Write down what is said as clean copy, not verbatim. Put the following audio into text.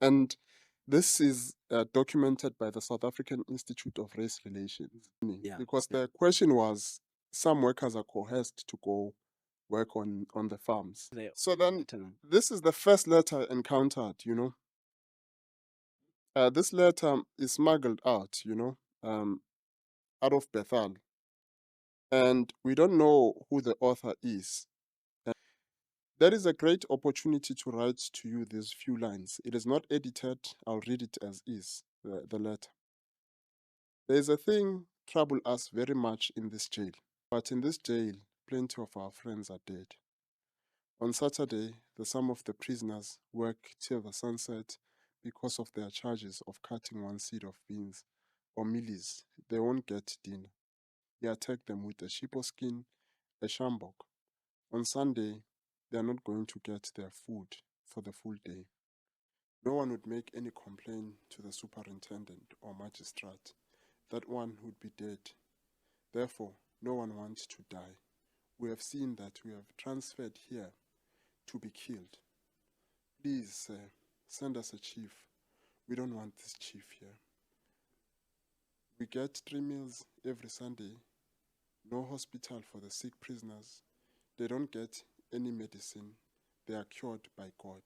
And this is documented by the South African Institute of Race Relations. Because the question was, some workers are coerced to go work on the farms. So then, this is the first letter encountered, this letter is smuggled out, out of Bethel. And we don't know who the author is. There is a great opportunity to write to you these few lines. It is not edited. I'll read it as is, the letter. There is a thing trouble us very much in this jail. But in this jail, plenty of our friends are dead. On Saturday, some of the prisoners work till the sunset because of their charges of cutting one seed of beans or mealies. They won't get dinner. He attacked them with a sheep skin, a shambok. On Sunday, they are not going to get their food for the full day. No one would make any complaint to the superintendent or magistrate. That one would be dead. Therefore, no one wants to die. We have seen that we have transferred here to be killed. Please, send us a chief. We don't want this chief here. We get 3 meals every Sunday. No hospital for the sick prisoners. They don't get any medicine. They are cured by God.